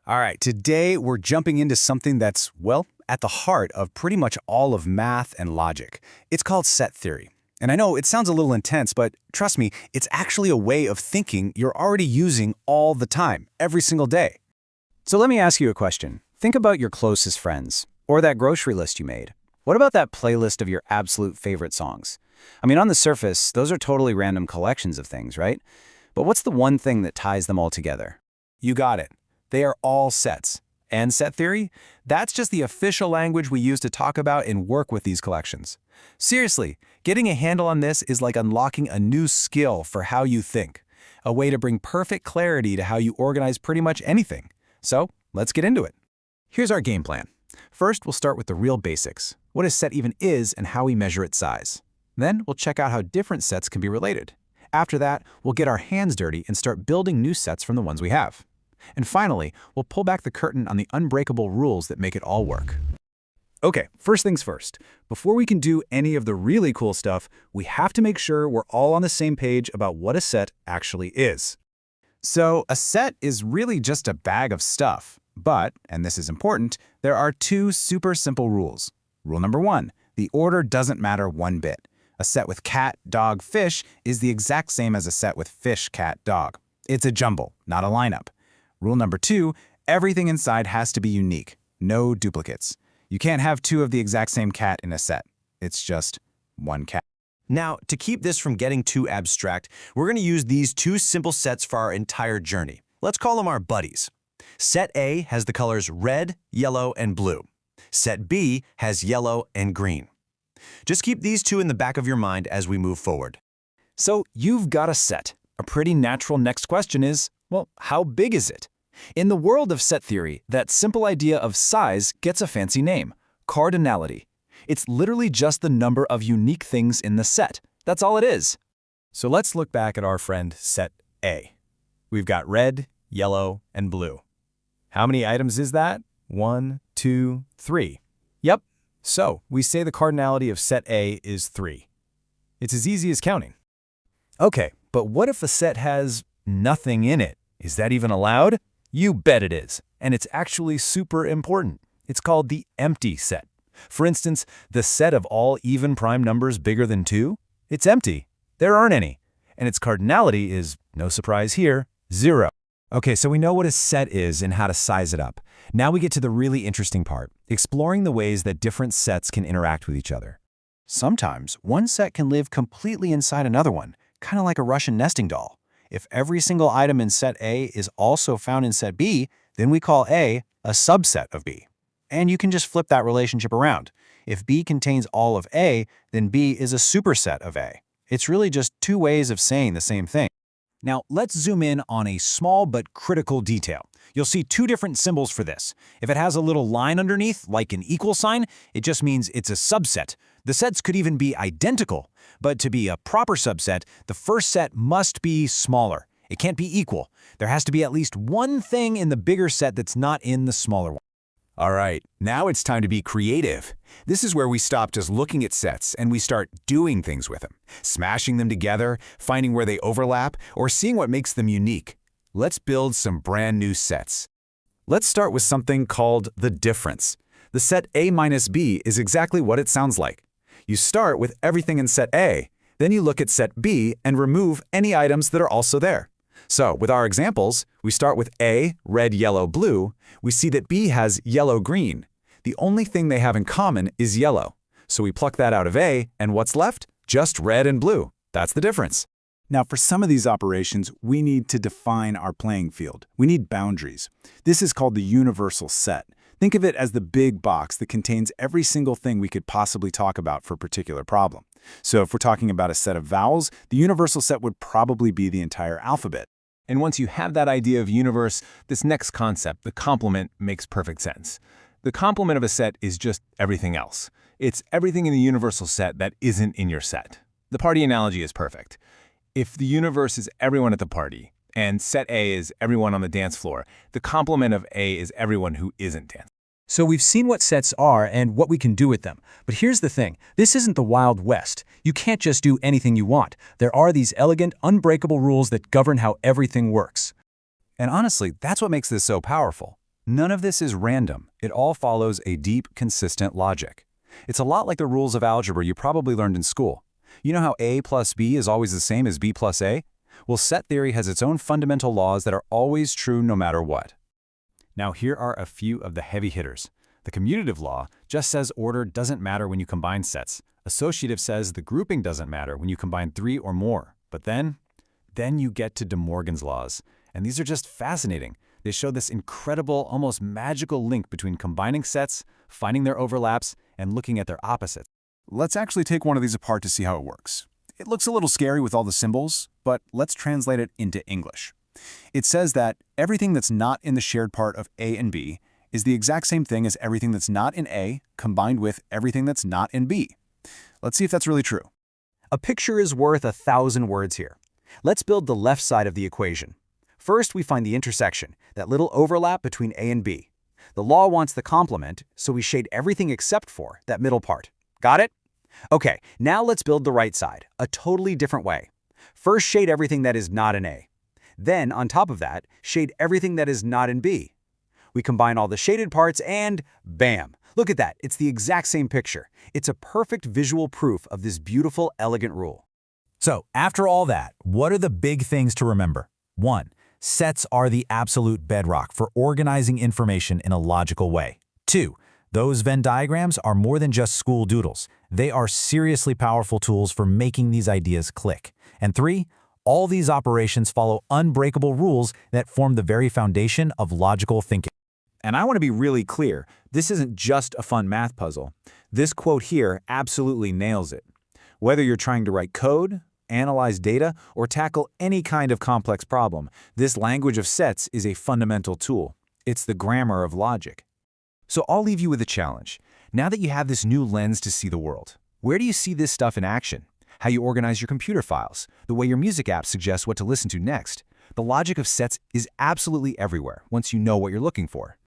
All right, today we're jumping into something that's, well, at the heart of pretty much all of math and logic. It's called set theory. And I know it sounds a little intense, but trust me, it's actually a way of thinking you're already using all the time, every single day. So let me ask you a question. Think about your closest friends, or that grocery list you made. What about that playlist of your absolute favorite songs? I mean, on the surface, those are totally random collections of things, right? But what's the one thing that ties them all together? You got it. They are all sets. And set theory? That's just the official language we use to talk about and work with these collections. Seriously, getting a handle on this is like unlocking a new skill for how you think, a way to bring perfect clarity to how you organize pretty much anything. So, let's get into it. Here's our game plan. First, we'll start with the real basics, what a set even is and how we measure its size. Then, we'll check out how different sets can be related. After that, we'll get our hands dirty and start building new sets from the ones we have. And finally, we'll pull back the curtain on the unbreakable rules that make it all work. Okay, first things first. Before we can do any of the really cool stuff, we have to make sure we're all on the same page about what a set actually is. So, a set is really just a bag of stuff. But, and this is important, there are two super simple rules. Rule number one, the order doesn't matter one bit. A set with cat, dog, fish is the exact same as a set with fish, cat, dog. It's a jumble, not a lineup. Rule number two, everything inside has to be unique. No duplicates. You can't have two of the exact same cat in a set. It's just one cat. Now, to keep this from getting too abstract, we're going to use these two simple sets for our entire journey. Let's call them our buddies. Set A has the colors red, yellow, and blue. Set B has yellow and green. Just keep these two in the back of your mind as we move forward. So, you've got a set. A pretty natural next question is, well, how big is it? In the world of set theory, that simple idea of size gets a fancy name, cardinality. It's literally just the number of unique things in the set. That's all it is. So let's look back at our friend set A. We've got red, yellow, and blue. How many items is that? 1, 2, 3. Yep. So we say the cardinality of set A is 3. It's as easy as counting. Okay, but what if a set has nothing in it? Is that even allowed? You bet it is, and it's actually super important. It's called the empty set. For instance, the set of all even prime numbers bigger than 2, it's empty. There aren't any. And its cardinality is, no surprise here, 0. Okay, so we know what a set is and how to size it up. Now we get to the really interesting part, exploring the ways that different sets can interact with each other. Sometimes, one set can live completely inside another one, kind of like a Russian nesting doll. If every single item in set A is also found in set B, then we call A a subset of B. And you can just flip that relationship around. If B contains all of A, then B is a superset of A. It's really just two ways of saying the same thing. Now, let's zoom in on a small but critical detail. You'll see two different symbols for this. If it has a little line underneath, like an equal sign, it just means it's a subset. The sets could even be identical, but to be a proper subset, the first set must be smaller. It can't be equal. There has to be at least one thing in the bigger set that's not in the smaller one. All right, now it's time to be creative. This is where we stop just looking at sets and we start doing things with them, smashing them together, finding where they overlap, or seeing what makes them unique. Let's build some brand new sets. Let's start with something called the difference. The set A minus B is exactly what it sounds like. You start with everything in set A, then you look at set B and remove any items that are also there. So, with our examples, we start with A, red, yellow, blue. We see that B has yellow, green. The only thing they have in common is yellow. So we pluck that out of A, and what's left? Just red and blue. That's the difference. Now, for some of these operations, we need to define our playing field. We need boundaries. This is called the universal set. Think of it as the big box that contains every single thing we could possibly talk about for a particular problem. So if we're talking about a set of vowels, the universal set would probably be the entire alphabet. And once you have that idea of universe, this next concept, the complement, makes perfect sense. The complement of a set is just everything else. It's everything in the universal set that isn't in your set. The party analogy is perfect. If the universe is everyone at the party, and set A is everyone on the dance floor, the complement of A is everyone who isn't dancing. So we've seen what sets are and what we can do with them. But here's the thing. This isn't the Wild West. You can't just do anything you want. There are these elegant, unbreakable rules that govern how everything works. And honestly, that's what makes this so powerful. None of this is random. It all follows a deep, consistent logic. It's a lot like the rules of algebra you probably learned in school. You know how A plus B is always the same as B plus A? Well, set theory has its own fundamental laws that are always true no matter what. Now here are a few of the heavy hitters. The commutative law just says order doesn't matter when you combine sets. Associative says the grouping doesn't matter when you combine 3 or more. But then you get to De Morgan's laws. And these are just fascinating. They show this incredible, almost magical link between combining sets, finding their overlaps, and looking at their opposites. Let's actually take one of these apart to see how it works. It looks a little scary with all the symbols, but let's translate it into English. It says that everything that's not in the shared part of A and B is the exact same thing as everything that's not in A combined with everything that's not in B. Let's see if that's really true. A picture is worth 1,000 words here. Let's build the left side of the equation. First, we find the intersection, that little overlap between A and B. The law wants the complement, so we shade everything except for that middle part. Got it? Okay, now let's build the right side, a totally different way. First, shade everything that is not in A. Then, on top of that, shade everything that is not in B. We combine all the shaded parts and bam! Look at that, it's the exact same picture. It's a perfect visual proof of this beautiful, elegant rule. So, after all that, what are the big things to remember? 1. Sets are the absolute bedrock for organizing information in a logical way. 2. Those Venn diagrams are more than just school doodles. They are seriously powerful tools for making these ideas click. And 3. All these operations follow unbreakable rules that form the very foundation of logical thinking. And I want to be really clear, this isn't just a fun math puzzle. This quote here absolutely nails it. Whether you're trying to write code, analyze data, or tackle any kind of complex problem, this language of sets is a fundamental tool. It's the grammar of logic. So I'll leave you with a challenge. Now that you have this new lens to see the world, where do you see this stuff in action? How you organize your computer files, the way your music app suggests what to listen to next. The logic of sets is absolutely everywhere once you know what you're looking for.